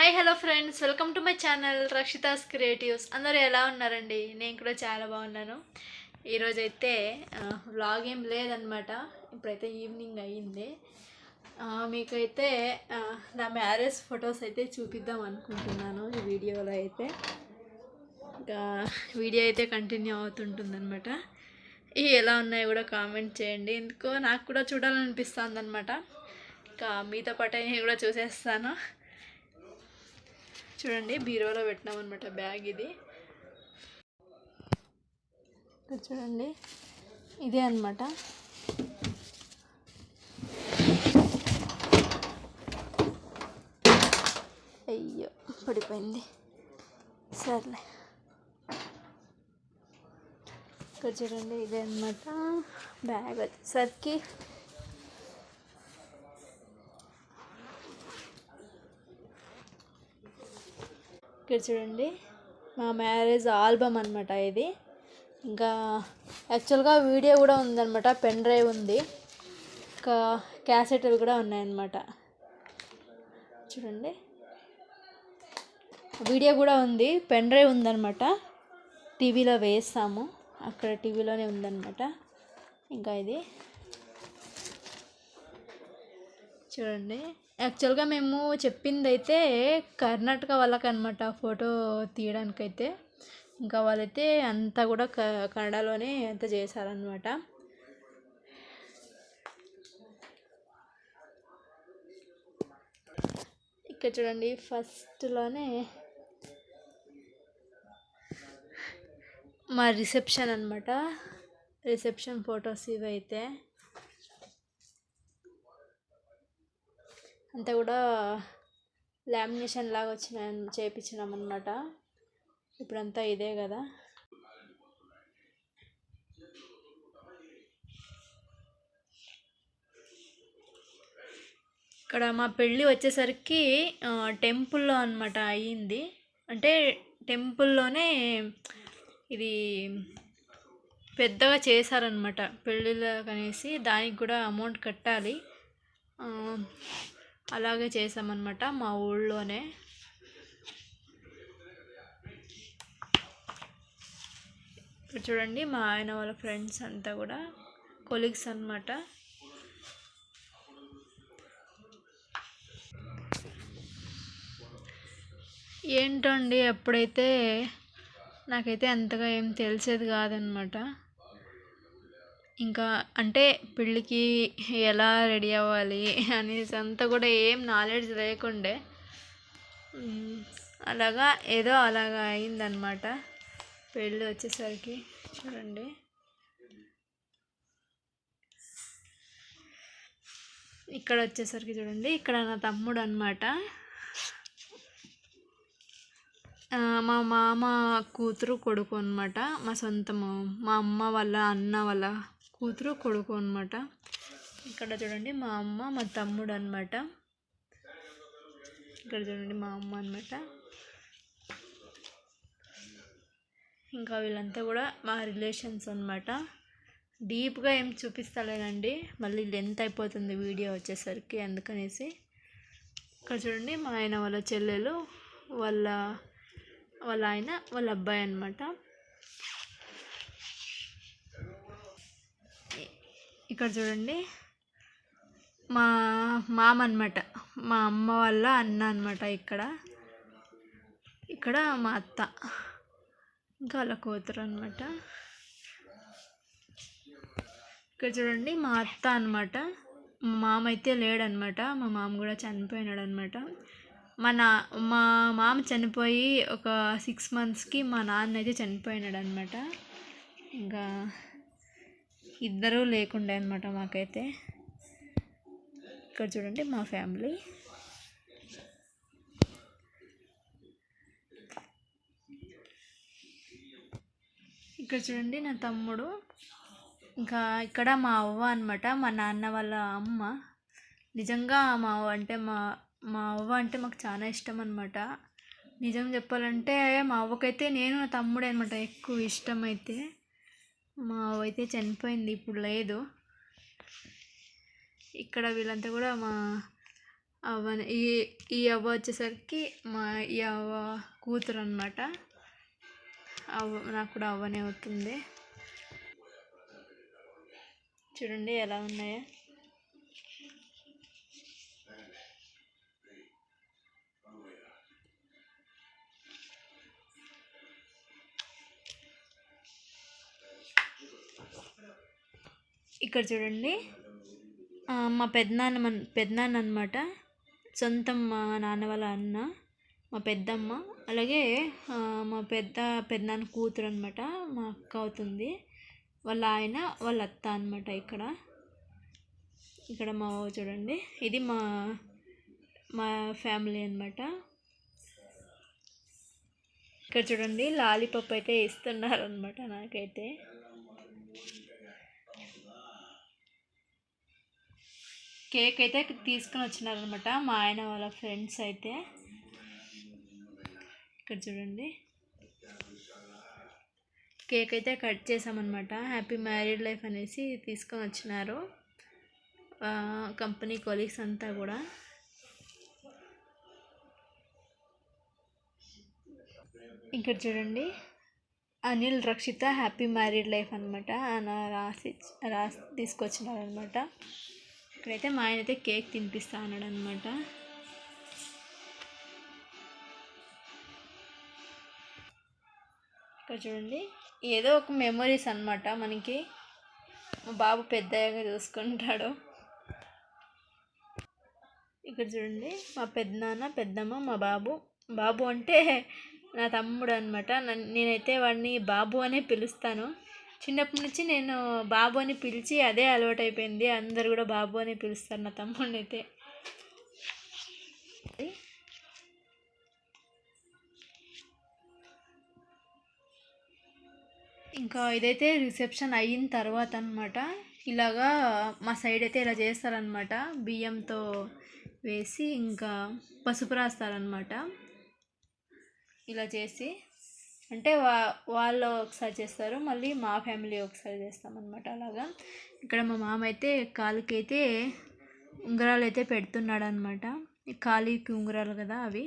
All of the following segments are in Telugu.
Hi hello friends, welcome to my channel Rakshitha's creatives. అందరూ ఎలా ఉన్నారండి? నేను కూడా చాలా బాగున్నాను. ఈరోజైతే వ్లాగ్ ఏం లేదనమాట. ఇప్పుడైతే ఈవినింగ్ అయ్యింది. మీకైతే నా మ్యారేజ్ ఫొటోస్ అయితే చూపిద్దాం అనుకుంటున్నాను ఈ వీడియోలో అయితే. ఇంకా వీడియో అయితే కంటిన్యూ అవుతుంటుందన్నమాట. ఇవి ఎలా ఉన్నాయో కూడా కామెంట్ చేయండి. ఎందుకో నాకు కూడా చూడాలనిపిస్తుంది అనమాట. ఇంకా మీతో పాటు నేను కూడా చూసేస్తాను. చూడండి, బీరోలో పెట్టినాం అనమాట బ్యాగ్. ఇది చూడండి, ఇదే అనమాట. అయ్యో పడిపోయింది, సర్లే. ఇక్కడ చూడండి, ఇదే అనమాట బ్యాగ్ వచ్చేసరికి. ఇక్కడ చూడండి, మా మ్యారేజ్ ఆల్బమ్ అనమాట ఇది. ఇంకా యాక్చువల్గా వీడియో కూడా ఉందన్నమాట, పెన్ డ్రైవ్ ఉంది, ఇంకా క్యాసెట్లు కూడా ఉన్నాయన్నమాట. చూడండి, వీడియో కూడా ఉంది, పెన్ డ్రైవ్ ఉందన్నమాట. టీవీలో వేస్తాము, అక్కడ టీవీలోనే ఉందన్నమాట. ఇంకా ఇది చూడండి, యాక్చువల్గా మేము చెప్పింది అయితే కర్ణాటక వాళ్ళకి అనమాట ఫోటో తీయడానికైతే. ఇంకా వాళ్ళైతే అంతా కూడా కన్నడలోనే అంతా చేశారనమాట. ఇక్కడ చూడండి, ఫస్ట్లోనే మా రిసెప్షన్ అనమాట. రిసెప్షన్ ఫొటోస్ ఇవైతే అంతా కూడా లామినేషన్ లాగా చేయించినాం అనమాట. ఇప్పుడంతా ఇదే కదా. ఇక్కడ మా పెళ్ళి వచ్చేసరికి టెంపుల్లో అనమాట అయ్యింది. అంటే టెంపుల్లోనే ఇది పెద్దగా చేశారనమాట పెళ్ళిళ్ళకి అనేసి. దానికి కూడా అమౌంట్ కట్టాలి, అలాగే చేసామన్నమాట మా ఊళ్ళోనే. ఇక్కడ చూడండి, మా ఆయన వాళ్ళ ఫ్రెండ్స్ అంతా కూడా కొలీగ్స్ అన్నమాట. ఏంటండి, అప్పుడైతే నాకైతే అంతగా ఏం తెలిసేది కాదనమాట. ఇంకా అంటే పెళ్ళికి ఎలా రెడీ అవ్వాలి అనేసి అంతా కూడా ఏం నాలెడ్జ్ లేకుండే. అలాగా ఏదో అలాగా అయిందనమాట పెళ్ళి వచ్చేసరికి. చూడండి, ఇక్కడ వచ్చేసరికి చూడండి, ఇక్కడ నా తమ్ముడు అనమాట. మా మామ కూతురు కొడుకు అనమాట, మా సొంతము, మా అమ్మ వాళ్ళ అన్న వాళ్ళ కూతురు కొడుకు అనమాట. ఇక్కడ చూడండి, మా అమ్మ మా తమ్ముడు అనమాట. ఇక్కడ చూడండి, మా అమ్మ అనమాట. ఇంకా వీళ్ళంతా కూడా మా రిలేషన్స్ అనమాట. డీప్గా ఏం చూపిస్తలేనండి, మళ్ళీ లెంత్ అయిపోతుంది వీడియో వచ్చేసరికి, అందుకనేసి. ఇక్కడ చూడండి, మా ఆయన వాళ్ళ చెల్లెలు, వాళ్ళ ఆయన వాళ్ళ అబ్బాయి అనమాట. ఇక్కడ చూడండి, మా మామ అనమాట, మా అమ్మ వాళ్ళ అన్న అనమాట. ఇక్కడ మా అత్త, ఇంకా వాళ్ళ కూతురు అనమాట. ఇక్కడ చూడండి, మా అత్త అనమాట. మా మామ అయితే లేడనమాట, మా మామ కూడా చనిపోయినాడు అనమాట. మా మామ చనిపోయి ఒక 6 monthsకి మా నాన్న అయితే చనిపోయినాడు అనమాట. ఇంకా ఇద్దరూ లేకుండే అనమాట మాకైతే. ఇక్కడ చూడండి, మా ఫ్యామిలీ. ఇక్కడ చూడండి, నా తమ్ముడు. ఇంకా ఇక్కడ మా అవ్వ అనమాట, మా నాన్న వాళ్ళ అమ్మ. నిజంగా మా అవ్వ అంటే మా అవ్వ అంటే మాకు చాలా ఇష్టం అనమాట. నిజం చెప్పాలంటే మా అవ్వకైతే నేను నా తమ్ముడే అనమాట ఎక్కువ ఇష్టం. అయితే మా అవ్వ అయితే చనిపోయింది, ఇప్పుడు లేదు. ఇక్కడ వీళ్ళంతా కూడా అవ్వని ఈ అవ్వ వచ్చేసరికి ఈ అవ్వ కూతురు అనమాట. నాకు కూడా అవ్వనే అవుతుంది. చూడండి ఎలా ఉన్నాయో. ఇక్కడ చూడండి మా పెద్దనాన్న అనమాట, సొంతం మా నాన్న వాళ్ళ అన్న, మా పెద్దమ్మ, అలాగే మా పెద్దనాన్న కూతురు అనమాట, మా అక్క అవుతుంది, వాళ్ళ ఆయన వాళ్ళ అత్త అనమాట. ఇక్కడ మా చూడండి, ఇది మా మా ఫ్యామిలీ అనమాట. ఇక్కడ చూడండి లాలీపాప్ అయితే ఇస్తున్నారు అనమాట నాకైతే. కేక్ అయితే తీసుకుని వచ్చినారనమాట మా ఆయన వాళ్ళ ఫ్రెండ్స్ అయితే. ఇక్కడ చూడండి కేక్ అయితే కట్ చేసామన్నమాట. హ్యాపీ మ్యారీడ్ లైఫ్ అనేసి తీసుకొని వచ్చినారు కంపెనీ కొలీగ్స్ అంతా కూడా. ఇక్కడ చూడండి అనిల్ రక్షిత హ్యాపీ మ్యారీడ్ లైఫ్ అనమాట రాసి తీసుకొచ్చినారనమాట. ఇక్కడైతే మా ఆయన అయితే కేక్ తినిపిస్తా అన్నాడు అనమాట. ఇక్కడ చూడండి ఏదో ఒక మెమరీస్ అనమాట మనకి. మా బాబు పెద్దగా చూసుకుంటాడు. ఇక్కడ చూడండి మా పెద్దనాన్న పెద్దమ్మ మా బాబు అంటే నా తమ్ముడు అనమాట. నేనైతే వాడిని బాబు అనే పిలుస్తాను. చిన్నప్పటి నుంచి నేను బాబు అని పిలిచి అదే అలవాటు అయిపోయింది. అందరు కూడా బాబు అని పిలుస్తారు నా తమ్ముడిని అయితే. ఇంకా ఇదైతే రిసెప్షన్ అయిన తర్వాత అనమాట. ఇలాగా మా సైడ్ అయితే ఇలా చేస్తారనమాట. బియ్యంతో వేసి ఇంకా పసుపు రాస్తారనమాట. ఇలా చేసి అంటే వాళ్ళు ఒకసారి చేస్తారు, మళ్ళీ మా ఫ్యామిలీ ఒకసారి చేస్తామన్నమాట. అలాగా ఇక్కడ మా మామ అయితే కాలుకి అయితే ఉంగరాలు అయితే పెడుతున్నాడు అనమాట. కాలికి ఉంగరాలు కదా అవి.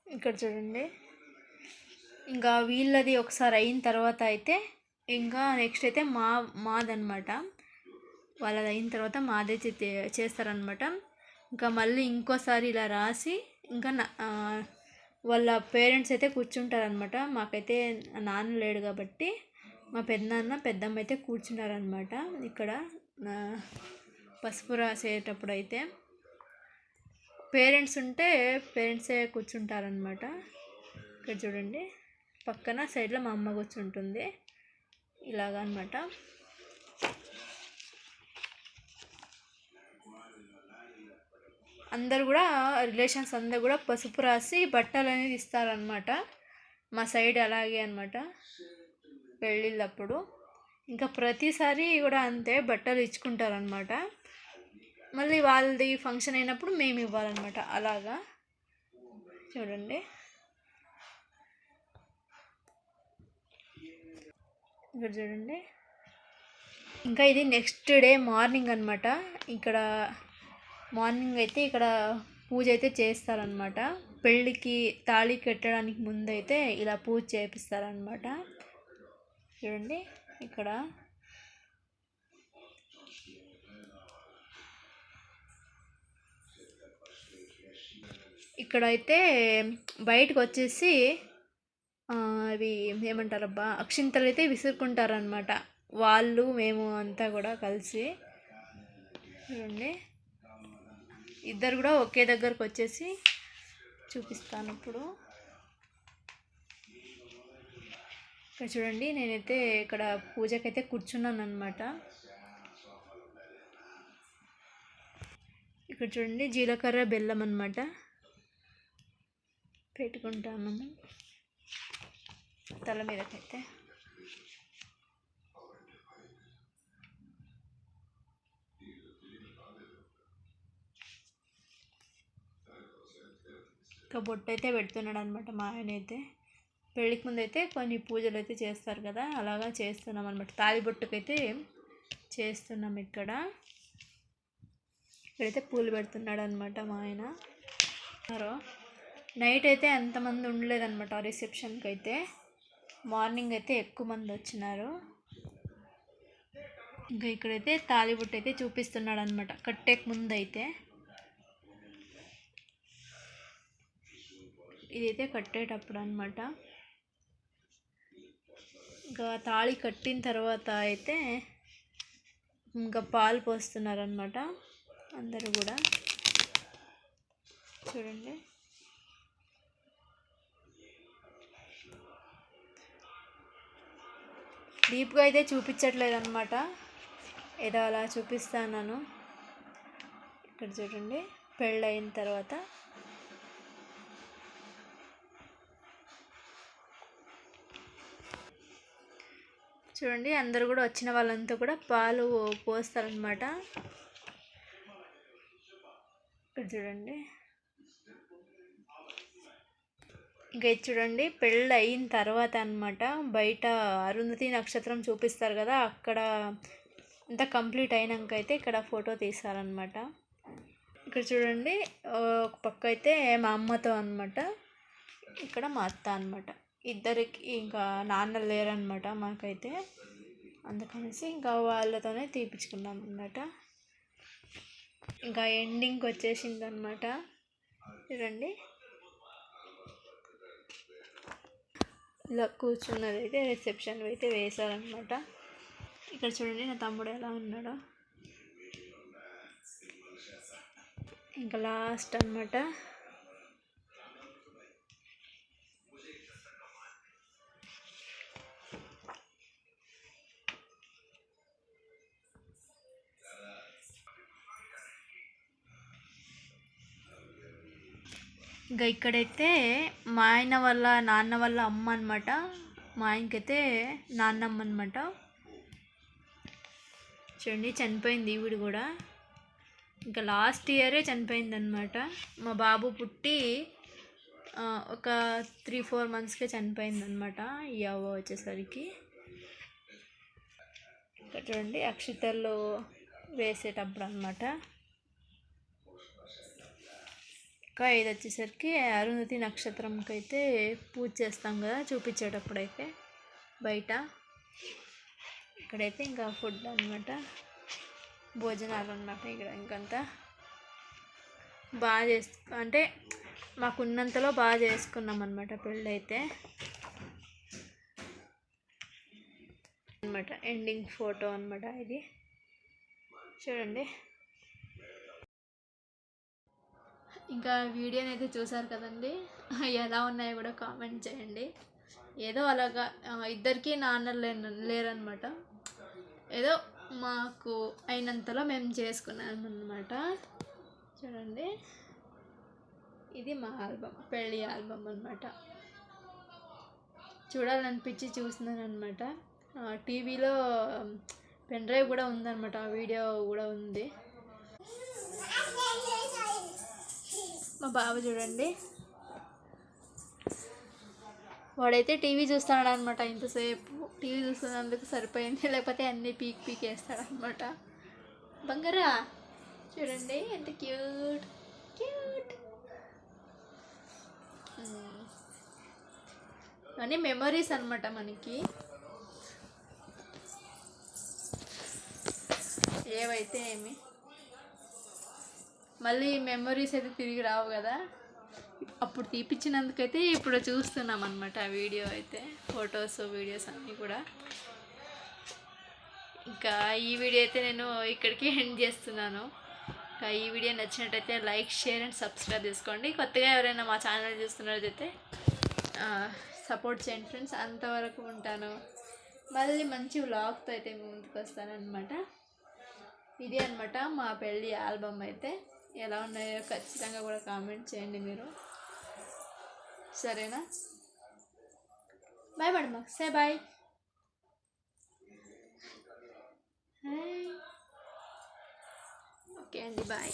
ఇక్కడ చూడండి ఇంకా వీళ్ళది ఒకసారి అయిన తర్వాత అయితే ఇంకా నెక్స్ట్ అయితే మాదనమాట. వాళ్ళది అయిన తర్వాత మాదే చేస్తారనమాట. ఇంకా మళ్ళీ ఇంకోసారి ఇలా రాసి ఇంకా వాళ్ళ పేరెంట్స్ అయితే కూర్చుంటారనమాట. మాకైతే నాన్న లేడు కాబట్టి మా పెద్దనాన్న పెద్దమ్మ అయితే కూర్చున్నారనమాట. ఇక్కడ పసుపు రాసేటప్పుడు అయితే పేరెంట్స్ ఉంటే పేరెంట్సే కూర్చుంటారనమాట. ఇక్కడ చూడండి పక్కన సైడ్లో మా అమ్మ కూర్చుంటుంది ఇలాగా అనమాట. అందరు కూడా రిలేషన్స్ అందరు కూడా పసుపు రాసి బట్టలు అనేది ఇస్తారనమాట. మా సైడ్ అలాగే అనమాట పెళ్ళిళ్ళప్పుడు. ఇంకా ప్రతిసారి కూడా అంతే బట్టలు ఇచ్చుకుంటారనమాట. మళ్ళీ వాళ్ళది ఫంక్షన్ అయినప్పుడు మేము ఇవ్వాలన్నమాట. అలాగా చూడండి ఇక్కడ చూడండి. ఇంకా ఇది నెక్స్ట్ డే మార్నింగ్ అనమాట. ఇక్కడ మార్నింగ్ అయితే ఇక్కడ పూజ అయితే చేస్తారనమాట. పెళ్ళికి తాళి కట్టడానికి ముందు అయితే ఇలా పూజ చేపిస్తారనమాట. చూడండి ఇక్కడ ఇక్కడైతే బయటకు వచ్చేసి అవి ఏమంటారబ్బా అక్షింతలు అయితే విసురుకుంటారనమాట. వాళ్ళు మేము అంతా కూడా కలిసి. చూడండి ఇద్దరు కూడా ఒకే దగ్గరకు వచ్చేసి చూపిస్తాను ఇప్పుడు. ఇక్కడ చూడండి నేనైతే ఇక్కడ పూజకైతే కూర్చున్నాను అనమాట. ఇక్కడ చూడండి జీలకర్ర బెల్లం అనమాట పెట్టుకుంటాను తల మీదకైతే. ఇంకా బొట్టు అయితే పెడుతున్నాడు అనమాట మా ఆయన అయితే. పెళ్ళికి ముందు అయితే కొన్ని పూజలు అయితే చేస్తారు కదా, అలాగా చేస్తున్నాం అనమాట. తాళిబొట్టుకైతే చేస్తున్నాం. ఇక్కడైతే పూలు పెడుతున్నాడు అనమాట మా ఆయన. నైట్ అయితే ఎంతమంది ఉండలేదన్నమాట రిసెప్షన్కి అయితే. మార్నింగ్ అయితే ఎక్కువ మంది వచ్చినారు. ఇంకా ఇక్కడైతే తాళిబొట్టు అయితే చూపిస్తున్నాడు అనమాట కట్టేక ముందు అయితే. ఇదైతే కట్టేటప్పుడు అనమాట. ఇంకా తాళి కట్టిన తర్వాత అయితే ఇంకా పాలు పోస్తున్నారనమాట అందరూ కూడా. చూడండి, డీప్గా అయితే చూపించట్లేదు అనమాట, ఏదో అలా చూపిస్తాను. ఇక్కడ చూడండి, పెళ్ళయిన తర్వాత చూడండి అందరూ కూడా వచ్చిన వాళ్ళంతా కూడా పాలు పోస్తారనమాట. ఇక్కడ చూడండి, ఇంకా ఇది చూడండి పెళ్ళి అయిన తర్వాత అనమాట. బయట అరుంధతి నక్షత్రం చూపిస్తారు కదా, అక్కడ అంతా కంప్లీట్ అయినాక అయితే ఇక్కడ ఫోటో తీస్తారనమాట. ఇక్కడ చూడండి ఒక పక్క అయితే మా అమ్మతో అనమాట, ఇక్కడ మా అత్త అనమాట. ఇద్దరికి ఇంకా నాన్న లేరనమాట మాకైతే, అందుకనేసి ఇంకా వాళ్ళతోనే తీపించుకున్నాం అనమాట. ఇంకా ఎండింగ్కి వచ్చేసింది అనమాట. చూడండి, ఇలా కూర్చున్నది అయితే రిసెప్షన్ అయితే వేశారనమాట. ఇక్కడ చూడండి నా తమ్ముడు ఎలా ఉన్నాడో. ఇంకా లాస్ట్ అనమాట. ఇంకా ఇక్కడైతే మా ఆయన వాళ్ళ నాన్న వాళ్ళ అమ్మ అనమాట. మా ఆయనకైతే నాన్నమ్మ అనమాట. చూడండి చనిపోయింది ఈవిడ కూడా. ఇంకా లాస్ట్ ఇయరే చనిపోయింది అనమాట. మా బాబు పుట్టి ఒక 3-4 మంత్స్కే చనిపోయింది అనమాట ఈ అవ్వ వచ్చేసరికి. ఇక్కడ చూడండి అక్షితల్లో వేసేటప్పుడు అనమాట. ఇంకా ఇది వచ్చేసరికి అరుంధతి నక్షత్రంకి అయితే పూజ చేస్తాం కదా, చూపించేటప్పుడు అయితే బయట. ఇక్కడైతే ఇంకా ఫుడ్ అనమాట, భోజనాలు అనమాట. ఇక్కడ ఇంకంతా బాగా అంటే మాకున్నంతలో బాగా చేసుకున్నాం అనమాట పెళ్ళి అయితే అనమాట. ఎండింగ్ ఫోటో అనమాట ఇది. చూడండి, ఇంకా వీడియోని అయితే చూసారు కదండి, ఎలా ఉన్నాయో కూడా కామెంట్ చేయండి. ఏదో అలాగా ఇద్దరికి నాన్నలు లేరనమాట, ఏదో మాకు అయినంతలో మేము చేసుకున్నాం అనమాట. చూడండి, ఇది మా ఆల్బమ్, పెళ్ళి ఆల్బమ్ అనమాట. చూడాలనిపించి చూస్తున్నాను అనమాట. టీవీలో పెన్ డ్రైవ్ కూడా ఉందన్నమాట, ఆ వీడియో కూడా ఉంది. మా బాబు చూడండి, వాడైతే టీవీ చూస్తాడు అనమాట. ఇంతసేపు టీవీ చూస్తున్నందుకు సరిపోయింది, లేకపోతే అన్నీ పీకేస్తాడనమాట. బంగారా చూడండి ఎంత క్యూట్ క్యూట్. అన్నీ మెమరీస్ అనమాట మనకి, ఏవైతే ఏమి మళ్ళీ మెమరీస్ అయితే తిరిగి రావు కదా, అప్పుడు తీపిచ్చినందుకైతే ఇప్పుడు చూస్తున్నాం అనమాట ఆ వీడియో అయితే, ఫొటోస్ వీడియోస్ అన్నీ కూడా. ఇంకా ఈ వీడియో అయితే నేను ఇక్కడికి ఎండ్ చేస్తున్నాను. ఇంకా ఈ వీడియో నచ్చినట్టయితే లైక్, షేర్ అండ్ సబ్స్క్రైబ్ చేసుకోండి. కొత్తగా ఎవరైనా మా ఛానల్ చూస్తున్నట్టయితే సపోర్ట్ చేయండి ఫ్రెండ్స్. అంతవరకు ఉంటాను. మళ్ళీ మంచి వ్లాగ్తో అయితే ముందుకు వస్తానన్నమాట. ఇదే అనమాట మా పెళ్ళి ఆల్బమ్ అయితే. ఎలా ఉన్నాయో ఖచ్చితంగా కూడా కామెంట్ చేయండి మీరు, సరేనా? Bye madam, say bye. Okay అండి, బాయ్.